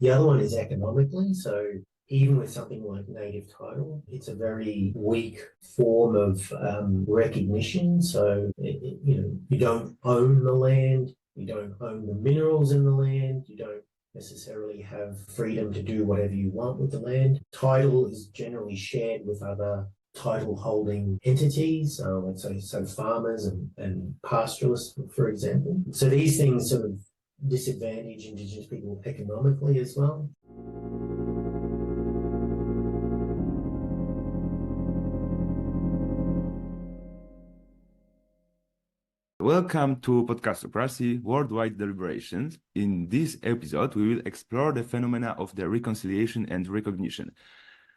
The other one is economically. So even with something like native title, it's a very weak form of recognition. So, you don't own the land, you don't own the minerals in the land, you don't necessarily have freedom to do whatever you want with the land. Title is generally shared with other title holding entities, let's say so farmers and pastoralists, for example. So these things sort of disadvantage Indigenous people economically as well. Welcome to Podcastocracy, Worldwide Deliberations. In this episode, we will explore the phenomena of the reconciliation and recognition.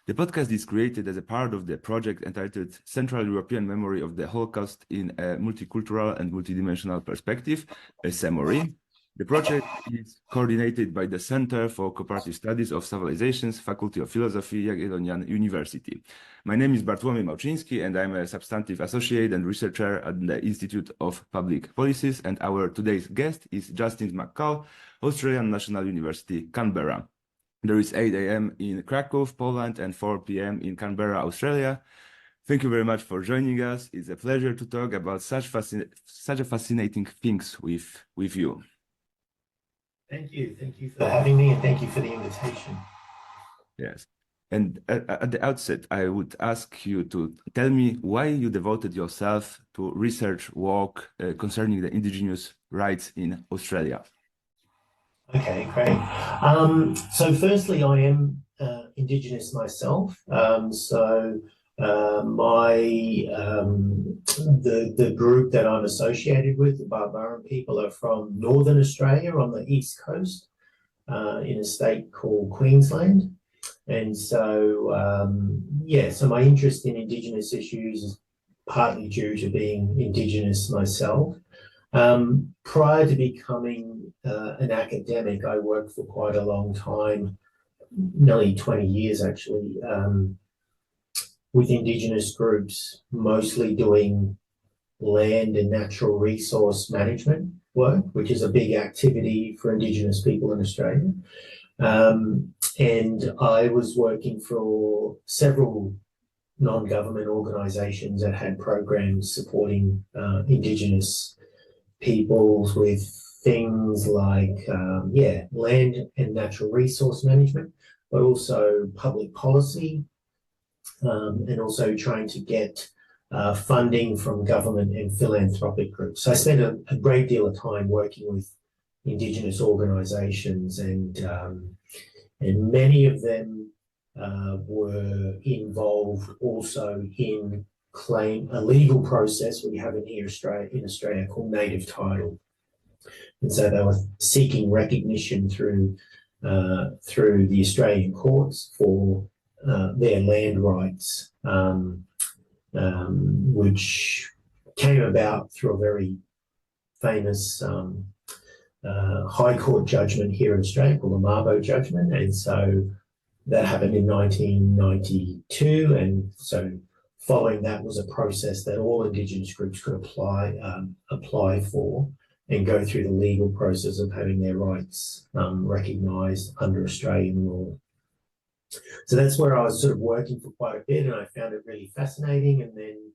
The podcast is created as a part of the project entitled Central European Memory of the Holocaust in a Multicultural and Multidimensional Perspective, a SEMORI. The project is coordinated by the Center for Cooperative Studies of Civilizations, Faculty of Philosophy, Jagiellonian University. My name is Bartłomiej Małczyński, and I'm a substantive associate and researcher at the Institute of Public Policies. And our today's guest is Justin McCaul, Australian National University, Canberra. There is 8 a.m. in Krakow, Poland, and 4 p.m. in Canberra, Australia. Thank you very much for joining us. It's a pleasure to talk about such fascinating things with you. Thank you. Thank you for having me, and thank you for the invitation. Yes. And at the outset, I would ask you to tell me why you devoted yourself to research work concerning the Indigenous rights in Australia. Okay, great. So firstly, I am Indigenous myself. The group that I'm associated with, the Barbaran people, are from Northern Australia on the east coast, in a state called Queensland. And so, so my interest in Indigenous issues is partly due to being Indigenous myself. Prior to becoming an academic, I worked for quite a long time, nearly 20 years actually, with Indigenous groups, mostly doing land and natural resource management work, which is a big activity for Indigenous people in Australia. And I was working for several non-government organisations that had programs supporting Indigenous peoples with things like, land and natural resource management, but also public policy, and also trying to get funding from government and philanthropic groups. So I spent a great deal of time working with Indigenous organisations, and many of them were involved also in a legal process we have in Australia called native title. And so they were seeking recognition through the Australian courts for their land rights, which came about through a very famous High Court judgment here in Australia called the Mabo judgment. And so that happened in 1992. And so following that was a process that all Indigenous groups could apply for and go through the legal process of having their rights recognised under Australian law. So that's where I was sort of working for quite a bit, and I found it really fascinating. And then,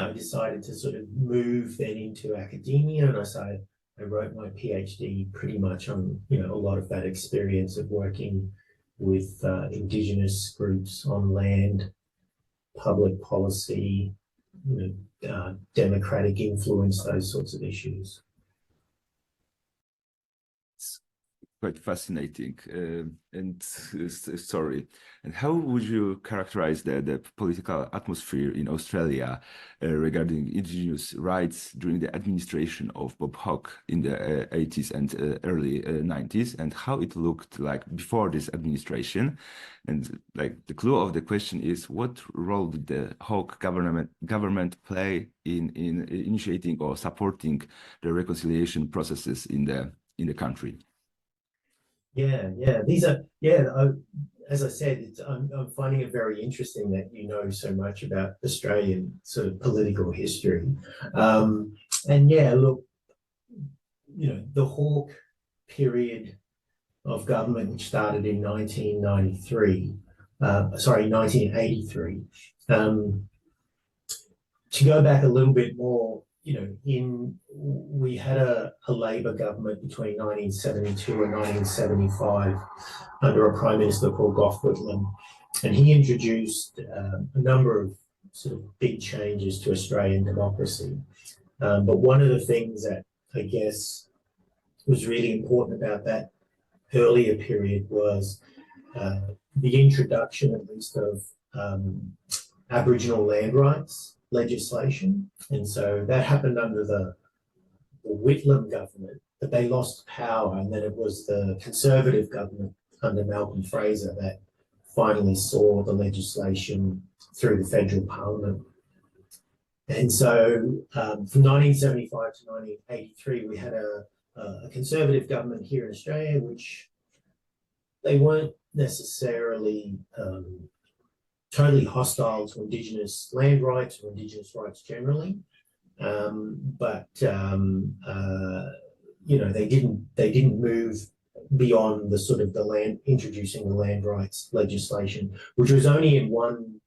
I decided to sort of move then into academia, and I wrote my PhD pretty much on, a lot of that experience of working with Indigenous groups on land, public policy, democratic influence, those sorts of issues. Quite fascinating story. And how would you characterize the political atmosphere in Australia regarding Indigenous rights during the administration of Bob Hawke in the 80s and early 90s, and how it looked like before this administration? And like the clue of the question is, what role did the Hawke government play in initiating or supporting the reconciliation processes in the country? These are, as I said, I'm finding it very interesting that you know so much about Australian sort of political history. Look, the Hawke period of government, which started in 1983. To go back a little bit more, we had a Labor government between 1972 and 1975 under a Prime Minister called Gough Whitlam, and he introduced a number of sort of big changes to Australian democracy. But one of the things that I guess was really important about that earlier period was the introduction, at least, of Aboriginal land rights legislation. And so that happened under the Whitlam government, but they lost power. And then it was the Conservative government under Malcolm Fraser that finally saw the legislation through the federal parliament. And so from 1975 to 1983, we had a Conservative government here in Australia, which they weren't necessarily totally hostile to Indigenous land rights or Indigenous rights generally, but they didn't move beyond the sort of introducing the land rights legislation, which was only in one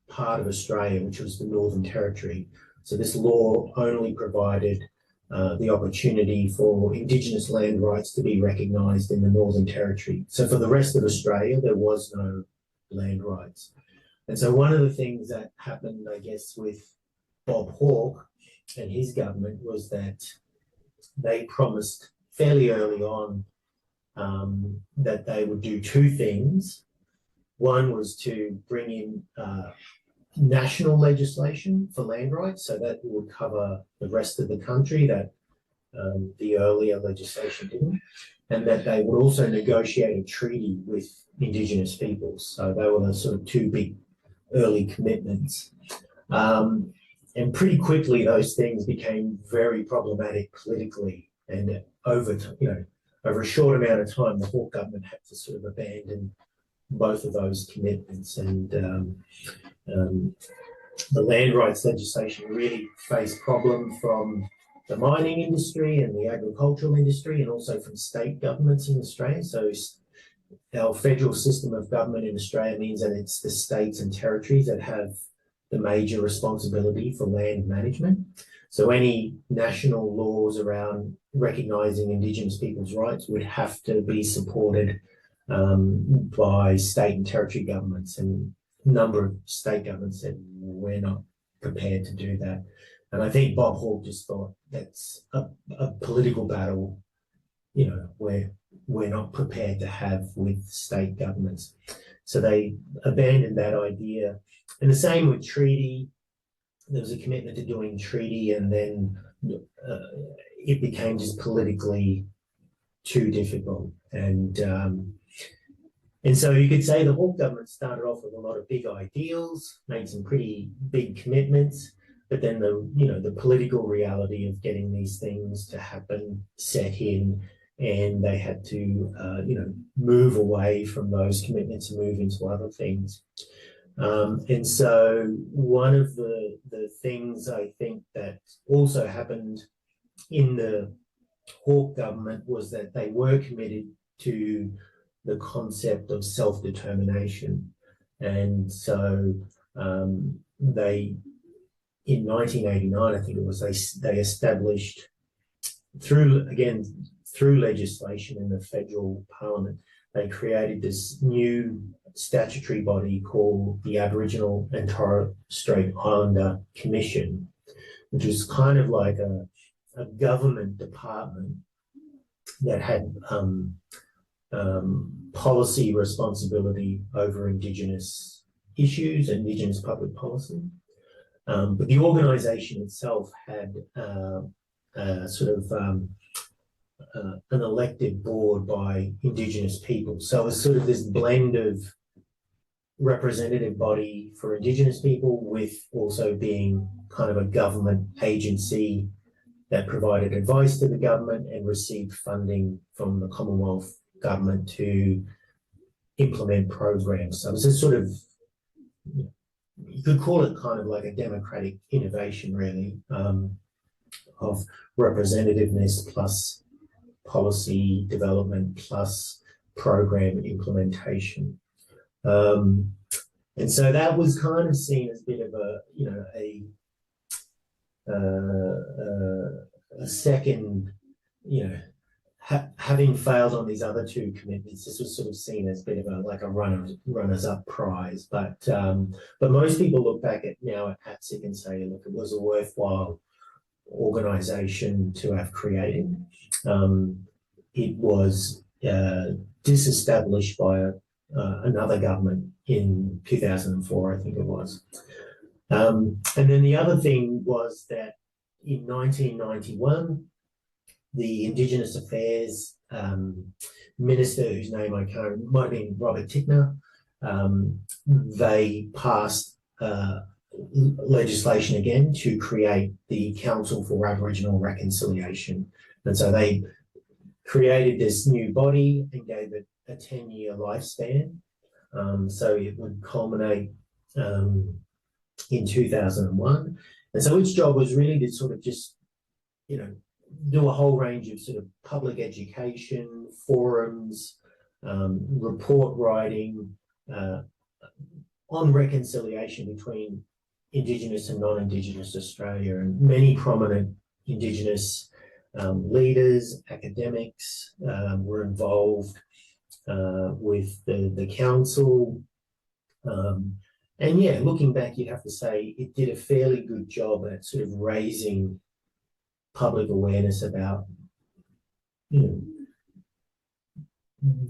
part of Australia, which was the Northern Territory. So this law only provided the opportunity for Indigenous land rights to be recognised in the Northern Territory. So for the rest of Australia, there was no land rights. And so one of the things that happened, I guess, with Bob Hawke and his government was that they promised fairly early on that they would do two things. One was to bring in national legislation for land rights, so that would cover the rest of the country that the earlier legislation didn't, and that they would also negotiate a treaty with Indigenous peoples. So they were the sort of two big early commitments. And pretty quickly, those things became very problematic politically, and over a short amount of time, the Hawke government had to sort of abandon both of those commitments, and the land rights legislation really faced problems from the mining industry and the agricultural industry, and also from state governments in Australia. So our federal system of government in Australia means that it's the states and territories that have the major responsibility for land management. So any national laws around recognising Indigenous people's rights would have to be supported by state and territory governments, and a number of state governments said we're not prepared to do that. And I think Bob Hawke just thought that's a political battle, we're not prepared to have with state governments. So they abandoned that idea. And the same with treaty. There was a commitment to doing treaty, and then it became just politically too difficult. And so you could say the Hawke government started off with a lot of big ideals, made some pretty big commitments, but then the political reality of getting these things to happen set in, and they had to move away from those commitments and move into other things. And so one of the things I think that also happened in the Hawke government was that they were committed to the concept of self-determination. And so they, in 1989, I think it was, they established through legislation in the federal parliament, they created this new statutory body called the Aboriginal and Torres Strait Islander Commission, which was kind of like a government department that had policy responsibility over Indigenous issues, Indigenous public policy. But the organisation itself had an elected board by Indigenous people. So it was sort of this blend of representative body for Indigenous people with also being kind of a government agency that provided advice to the government and received funding from the Commonwealth government to implement programs. So it was a sort of, you could call it kind of like a democratic innovation, really, of representativeness plus policy development plus program implementation. And so that was kind of seen as a bit of a second, having failed on these other two commitments, this was sort of seen as a bit of a runners-up prize. But most people look back at ATSIC and say, look, it was a worthwhile organisation to have created. It was disestablished by another government in 2004, I think it was. And then the other thing was that in 1991, the Indigenous Affairs Minister, whose name I can't, might have been Robert Tickner, they passed legislation again to create the Council for Aboriginal Reconciliation. And so they created this new body and gave it a 10-year lifespan. So it would culminate in 2001. And so its job was really to sort of just, do a whole range of sort of public education, forums, report writing on reconciliation between Indigenous and non-Indigenous Australia. And many prominent Indigenous leaders, academics were involved with the council. And yeah, looking back, you'd have to say it did a fairly good job at sort of raising public awareness about, the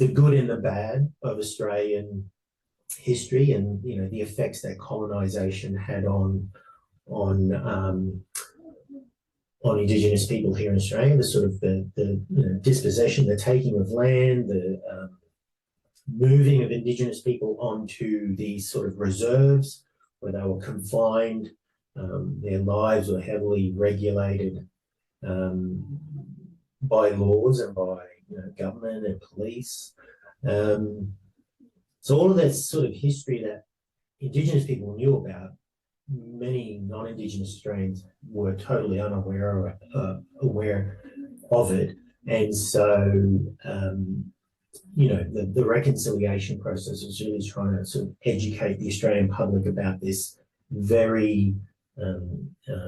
good and the bad of Australian history and, the effects that colonisation had on Indigenous people here in Australia, the sort of the dispossession, the taking of land, the moving of Indigenous people onto these sort of reserves where they were confined. Their lives were heavily regulated by laws and by government and police. So all of that sort of history that Indigenous people knew about, many non-Indigenous Australians were totally unaware aware of it. And so, the reconciliation process was really trying to sort of educate the Australian public about this very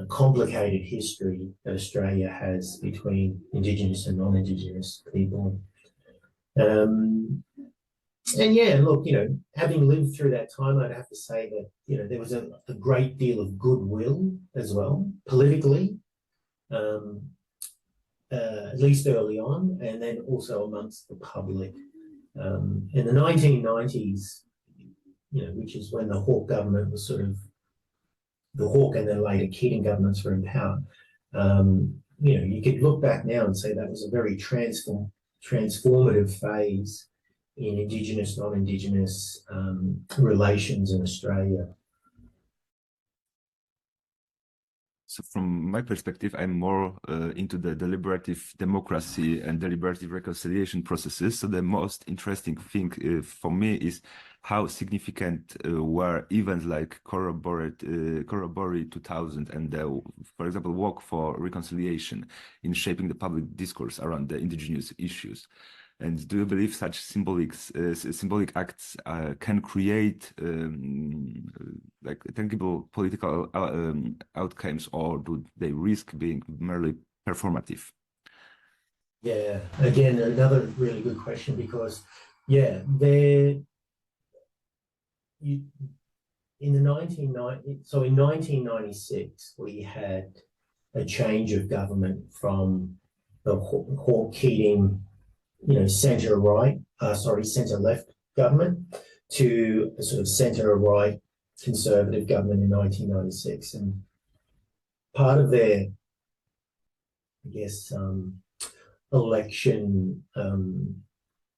complicated history that Australia has between Indigenous and non-Indigenous people. And yeah, look, having lived through that time, I'd have to say that, there was a great deal of goodwill as well, politically, at least early on, and then also amongst the public. In the 1990s, which is when the Hawke government was sort of, the Hawke and then later Keating governments were in power, you could look back now and say that was a very transformative phase in Indigenous, non-Indigenous relations in Australia. So from my perspective, I'm more into the deliberative democracy and deliberative reconciliation processes. So the most interesting thing for me is how significant were events like Corroboree 2000 and for example, Walk for Reconciliation in shaping the public discourse around the Indigenous issues. And do you believe such symbolic acts can create like tangible political outcomes, or do they risk being merely performative? Yeah, again, another really good question, because in 1996 we had a change of government from the Hawke Keating centre-left government to a sort of centre-right conservative government in 1996. And part of their, election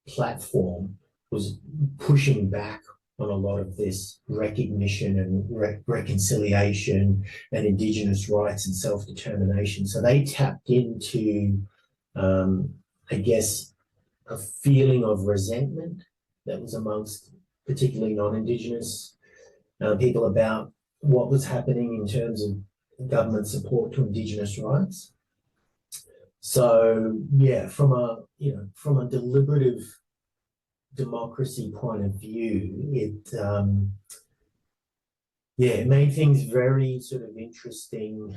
platform was pushing back on a lot of this recognition and reconciliation and Indigenous rights and self-determination. So they tapped into, a feeling of resentment that was amongst particularly non-Indigenous people about what was happening in terms of government support to Indigenous rights. So yeah, from a deliberative democracy point of view, it made things very sort of interesting,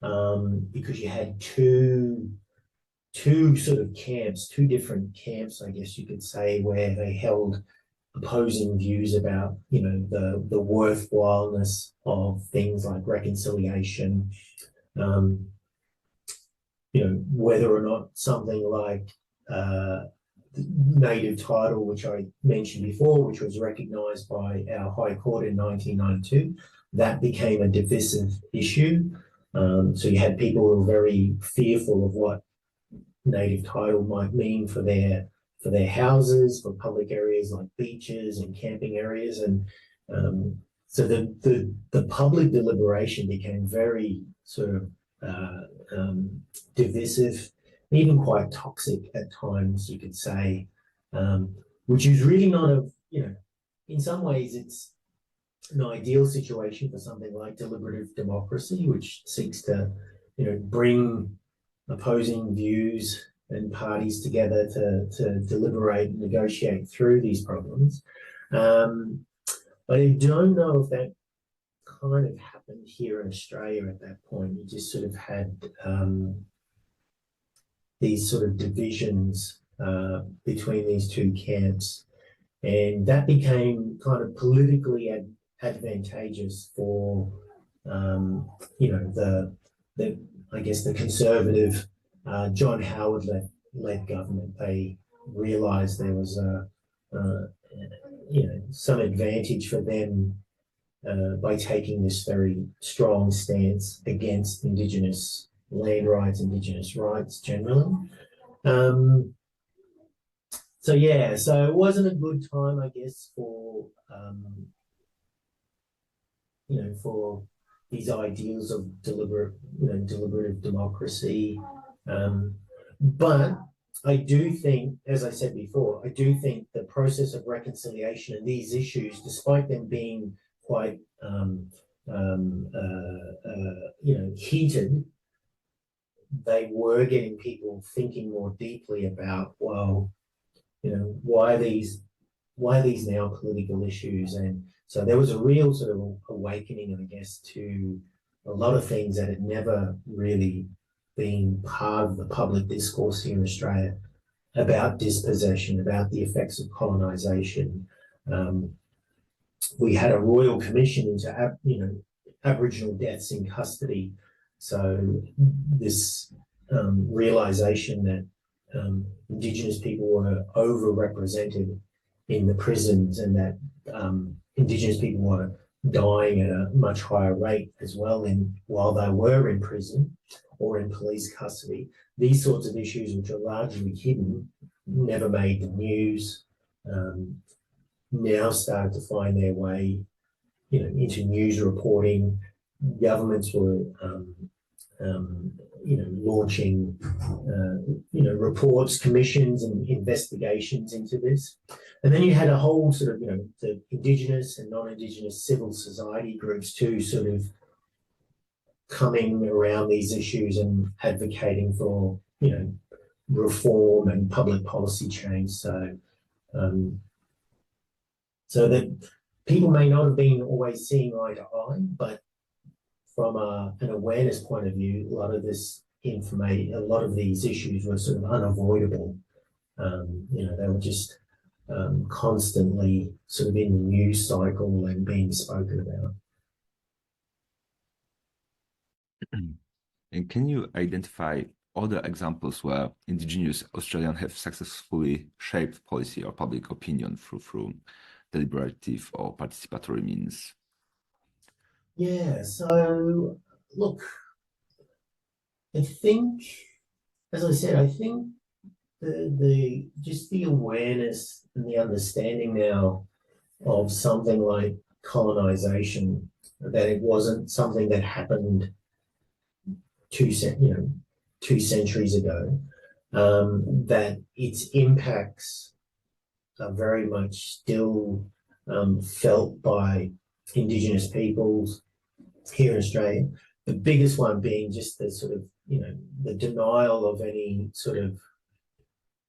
because you had two sort of camps, two different camps, I guess you could say, where they held opposing views about, the worthwhileness of things like reconciliation, whether or not something like native title, which I mentioned before, which was recognised by our High Court in 1992, that became a divisive issue. So you had people who were very fearful of what native title might mean for their houses, for public areas like beaches and camping areas, and so the public deliberation became very sort of divisive, even quite toxic at times, you could say, which is really not in some ways it's an ideal situation for something like deliberative democracy, which seeks to, bring opposing views and parties together to deliberate and negotiate through these problems. But I don't know if that kind of happened here in Australia at that point. You just sort of had these sort of divisions between these two camps, and that became kind of politically advantageous for I guess the conservative John Howard led government. They realised there was some advantage for them by taking this very strong stance against Indigenous land rights, Indigenous rights generally. So it wasn't a good time, I guess, for for these ideals of deliberative democracy. But I do think, as I said before, I do think the process of reconciliation and these issues, despite them being quite heated, they were getting people thinking more deeply about, well, why these now political issues. And so there was a real sort of awakening, I guess, to a lot of things that had never really been part of the public discourse here in Australia about dispossession, about the effects of colonisation. We had a royal commission into Aboriginal deaths in custody. So this realisation that Indigenous people were overrepresented in the prisons, and that Indigenous people were dying at a much higher rate as well while they were in prison or in police custody. These sorts of issues, which are largely hidden, never made the news, now started to find their way, into news reporting. Governments were, launching, reports, commissions, and investigations into this. And then you had a whole sort of, the Indigenous and non-Indigenous civil society groups too, sort of coming around these issues and advocating for, reform and public policy change. So that people may not have been always seeing eye to eye, but from an awareness point of view, a lot of these issues were sort of unavoidable. They were just constantly sort of in the news cycle and being spoken about. And can you identify other examples where Indigenous Australians have successfully shaped policy or public opinion through deliberative or participatory means? Yeah, so look, I think, as I said, the awareness and the understanding now of something like colonization, that it wasn't something that happened two centuries ago, that its impacts are very much still felt by Indigenous peoples here in Australia. The biggest one being just the sort of the denial of any sort of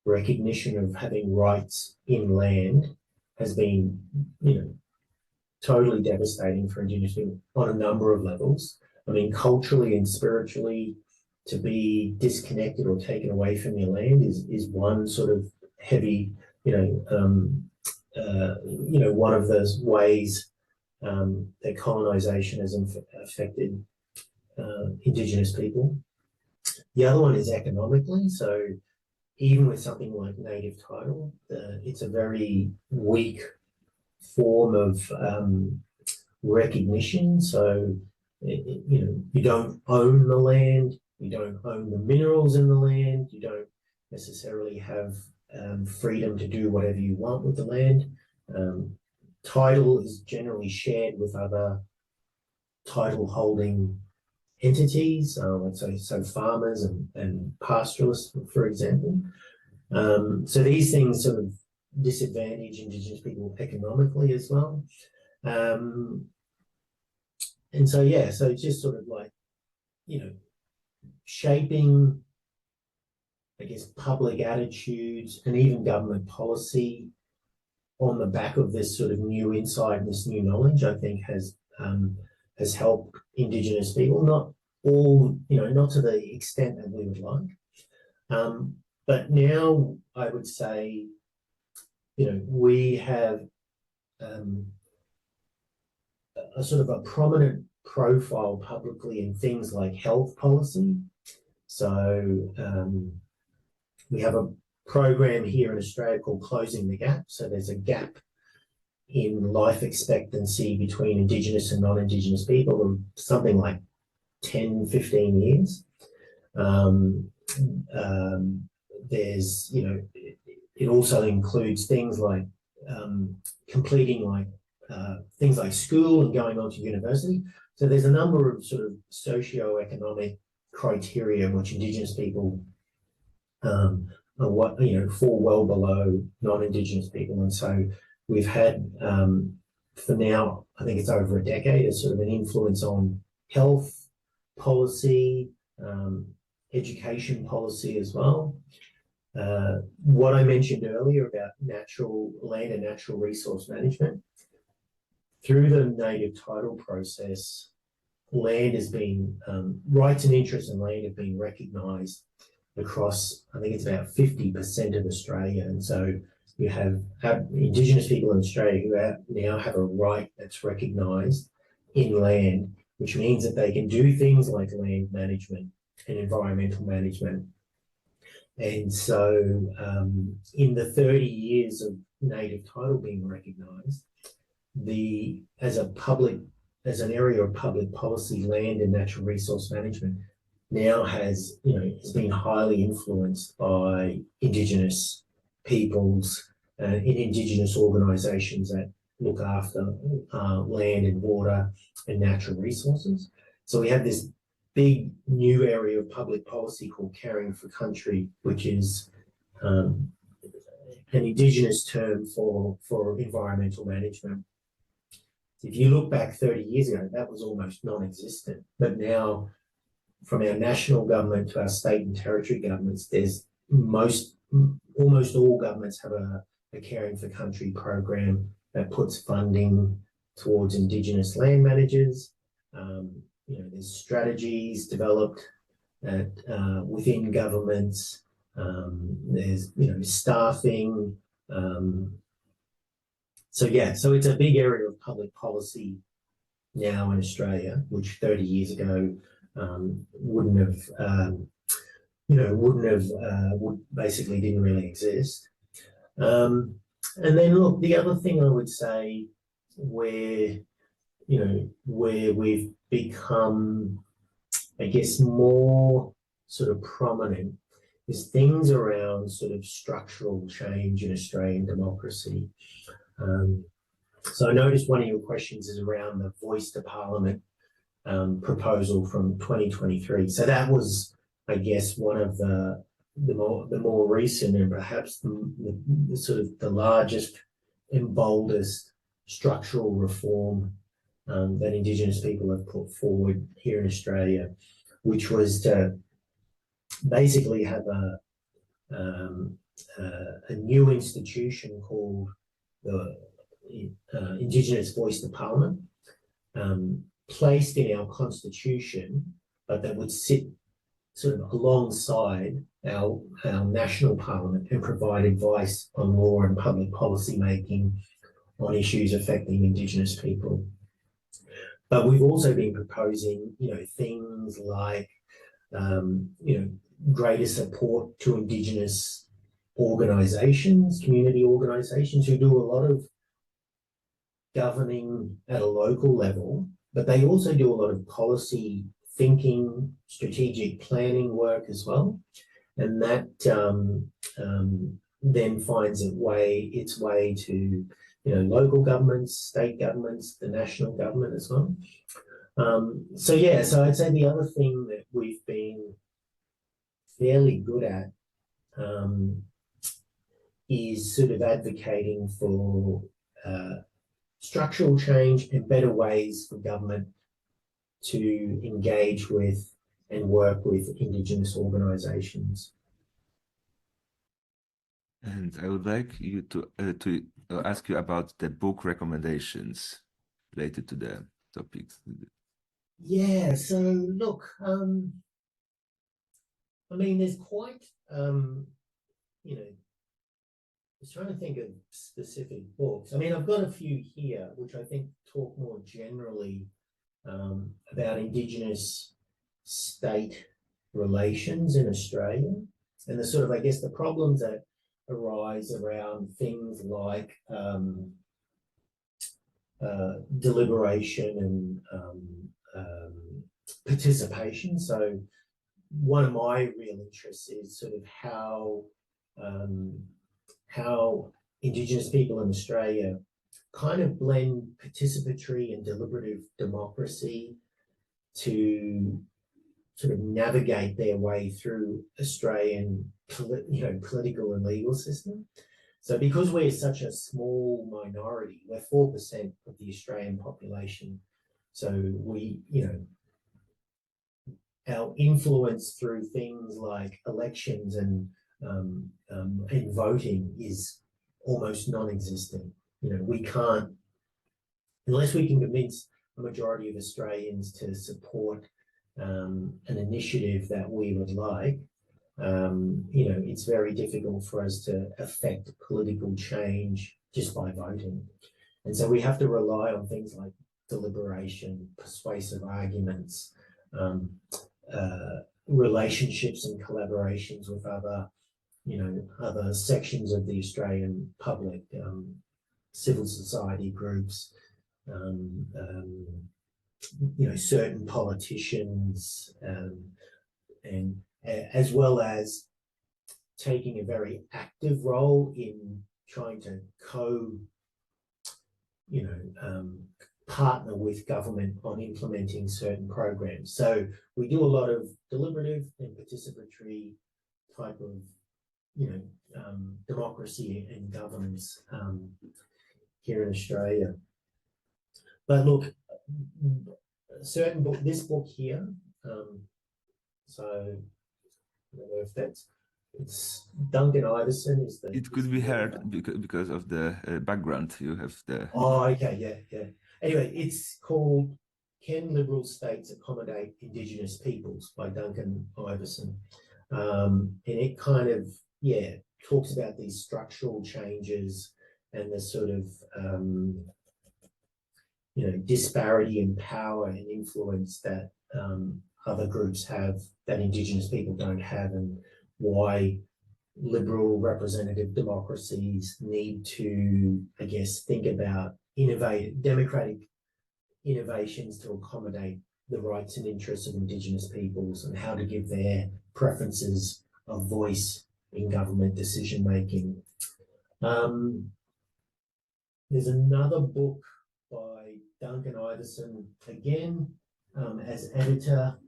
recognition of having rights in land has been, totally devastating for Indigenous people on a number of levels. I mean, culturally and spiritually, to be disconnected or taken away from your land is one sort of heavy, one of those ways that colonization has affected Indigenous people. The other one is economically. So even with something like native title, it's a very weak form of recognition. So, you don't own the land, you don't own the minerals in the land, you don't necessarily have freedom to do whatever you want with the land. Title is generally shared with other title holding entities, let's say, so farmers and pastoralists, for example. So these things sort of disadvantage Indigenous people economically as well. And so, so it's just sort of like, shaping, I guess, public attitudes and even government policy on the back of this sort of new insight and this new knowledge, I think has helped Indigenous people, not all, not to the extent that we would like. But now I would say, we have a sort of a prominent profile publicly in things like health policy. So we have a program here in Australia called Closing the Gap. So there's a gap in life expectancy between Indigenous and non-Indigenous people of something like 10, 15 years. There's, it also includes things like completing things like school and going on to university. So there's a number of sort of socio-economic criteria which Indigenous people fall well below non-Indigenous people. And so we've had, for now, I think it's over a decade, a sort of an influence on health policy, education policy as well. What I mentioned earlier about natural land and natural resource management, through the native title process, land has been, rights and interests in land have been recognised across, I think it's about 50% of Australia. And so you have Indigenous people in Australia who now have a right that's recognised in land, which means that they can do things like land management and environmental management. And so in the 30 years of native title being recognised, as an area of public policy, land and natural resource management now has been highly influenced by Indigenous peoples in Indigenous organisations that look after land and water and natural resources. So we have this big new area of public policy called Caring for Country, which is an Indigenous term for environmental management. If you look back 30 years ago, that was almost non-existent. But now, from our national government to our state and territory governments, there's almost all governments have a Caring for Country program that puts funding towards Indigenous land managers. There's strategies developed within governments. There's staffing. So it's a big area of public policy now in Australia, which 30 years ago basically didn't really exist. And then look, the other thing I would say where we've become, I guess, more sort of prominent is things around sort of structural change in Australian democracy. So I noticed one of your questions is around the Voice to Parliament proposal from 2023. So that was, I guess, one of the more recent and perhaps the sort of the largest and boldest structural reform that Indigenous people have put forward here in Australia, which was to basically have a new institution called the Indigenous Voice to Parliament, placed in our constitution, but that would sit sort of alongside our national parliament and provide advice on law and public policy making on issues affecting Indigenous people. But we've also been proposing, things like, greater support to Indigenous organisations, community organisations who do a lot of governing at a local level, but they also do a lot of policy thinking, strategic planning work as well. And that then finds its way to local governments, state governments, the national government as well. So I'd say the other thing that we've been fairly good at is sort of advocating for structural change and better ways for government to engage with and work with Indigenous organisations. And I would like you to ask you about the book recommendations related to the topics. Yeah, so look, there's quite, I was trying to think of specific books. I've got a few here, which I think talk more generally about Indigenous state relations in Australia and the sort of, the problems that arise around things like deliberation and participation. So one of my real interests is sort of how Indigenous people in Australia kind of blend participatory and deliberative democracy to sort of navigate their way through Australian political and legal system. So because we're such a small minority, we're 4% of the Australian population. So we, our influence through things like elections and voting is almost non-existent. We can't, unless we can convince a majority of Australians to support an initiative that we would like, it's very difficult for us to affect political change just by voting. And so we have to rely on things like deliberation, persuasive arguments, relationships and collaborations with other sections of the Australian public, civil society groups, certain politicians, and as well as taking a very active role in trying to partner with government on implementing certain programs. So we do a lot of deliberative and participatory type of democracy and governance here in Australia. But look, certain book, this book here, so I don't know if it's Duncan Iverson is the... It could be heard because of the background you have there. Oh, okay, yeah. Anyway, it's called Can Liberal States Accommodate Indigenous Peoples by Duncan Iverson. And it kind of, talks about these structural changes and the sort of, disparity in power and influence that other groups have that Indigenous people don't have, and why liberal representative democracies need to, think about democratic innovations to accommodate the rights and interests of Indigenous peoples, and how to give their preferences a voice in government decision making. There's another book by Duncan Iverson, again, as editor,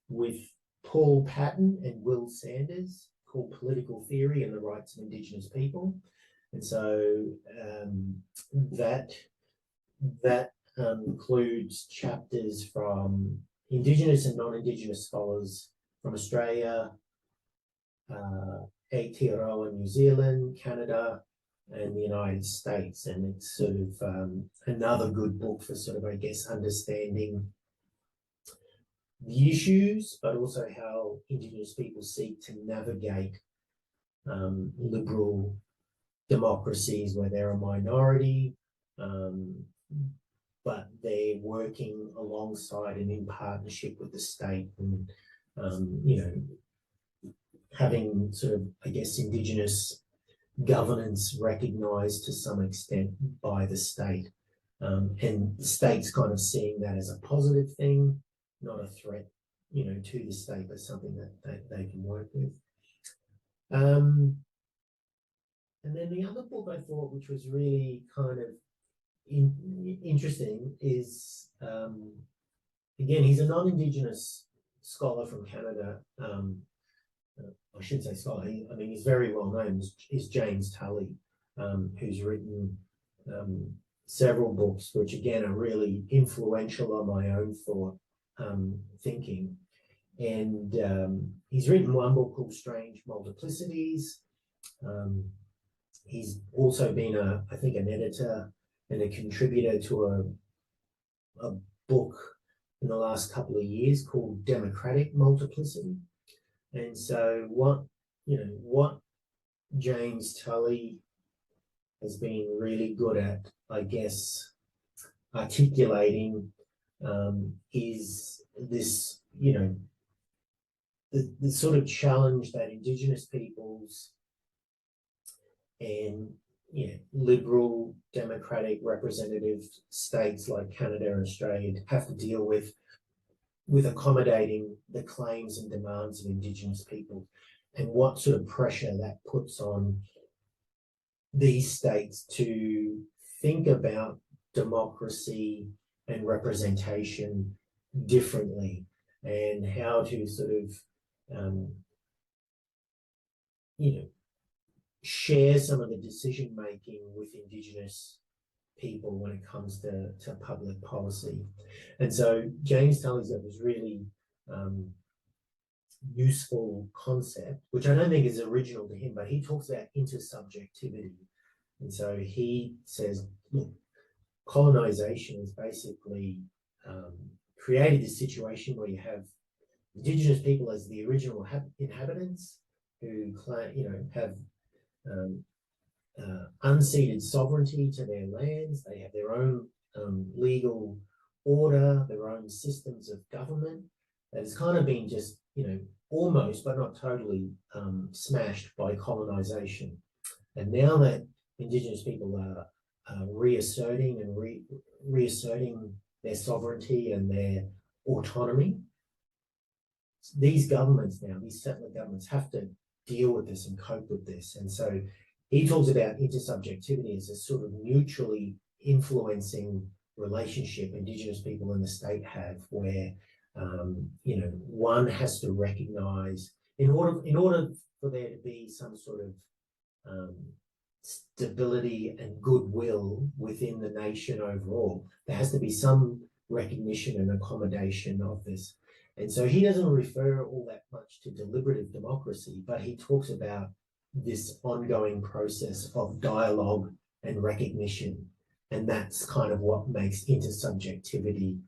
with Paul Patton and Will Sanders, called Political Theory and the Rights of Indigenous People. And so that includes chapters from Indigenous and non-Indigenous scholars from Australia, Aotearoa, New Zealand, Canada, and the United States. And it's sort of another good book for sort of, I guess, understanding the issues, but also how Indigenous people seek to navigate liberal democracies where they're a minority, but they're working alongside and in partnership with the state, and having sort of, I guess, Indigenous governance recognised to some extent by the state, and the state's kind of seeing that as a positive thing, not a threat, to the state, but something that they can work with. And then the other book I thought, which was really kind of interesting, is again, he's a non-Indigenous scholar from Canada. I should say scholar. He's very well known. Is James Tully, who's written several books, which again are really influential on my own thought thinking. And he's written one book called Strange Multiplicities. He's also been I think an editor and a contributor to a book in the last couple of years called Democratic Multiplicity. And so what James Tully has been really good at, I guess, articulating is this, the sort of challenge that Indigenous peoples and liberal democratic representative states like Canada and Australia have to deal with accommodating the claims and demands of Indigenous people, and what sort of pressure that puts on these states to think about democracy and representation differently, and how to sort of share some of the decision making with Indigenous people when it comes to public policy. And so James Tully's was really useful concept, which I don't think is original to him, but he talks about intersubjectivity. And so he says, look, colonization has basically created this situation where you have Indigenous people as the original inhabitants who have unceded sovereignty to their lands. They have their own legal order, their own systems of government that has kind of been just, almost, but not totally, smashed by colonization. And now that Indigenous people are reasserting their sovereignty and their autonomy, these governments now, these settler governments, have to deal with this and cope with this. And so he talks about intersubjectivity as a sort of mutually influencing relationship Indigenous people and the state have, where one has to recognise, in order for there to be some sort of stability and goodwill within the nation overall, there has to be some recognition and accommodation of this. And so he doesn't refer all that much to deliberative democracy, but he talks about this ongoing process of dialogue and recognition. And that's kind of what makes intersubjectivity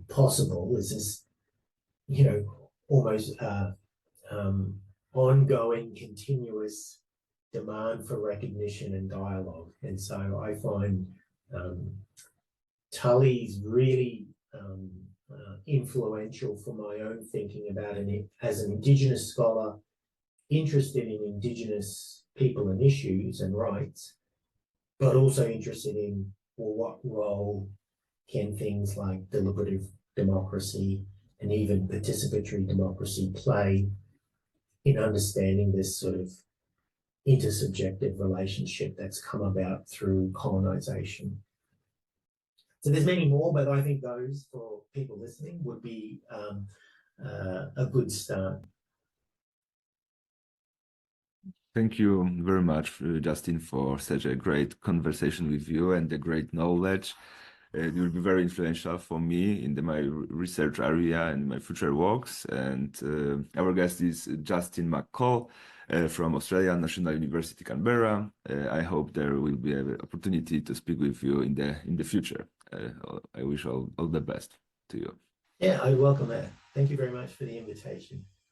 possible, is this, almost ongoing, continuous demand for recognition and dialogue. And so I find Tully's really influential for my own thinking about it as an Indigenous scholar interested in Indigenous people and issues and rights, but also interested in, well, what role can things like deliberative democracy and even participatory democracy play in understanding this sort of intersubjective relationship that's come about through colonization. So there's many more, but I think those, for people listening, would be a good start. Thank you very much, Justin, for such a great conversation with you and the great knowledge. It will be very influential for me in my research area and my future works. And our guest is Justin McCaul from Australia National University, Canberra. I hope there will be an opportunity to speak with you in the future. I wish all the best to you. Yeah, I welcome that. Thank you very much for the invitation.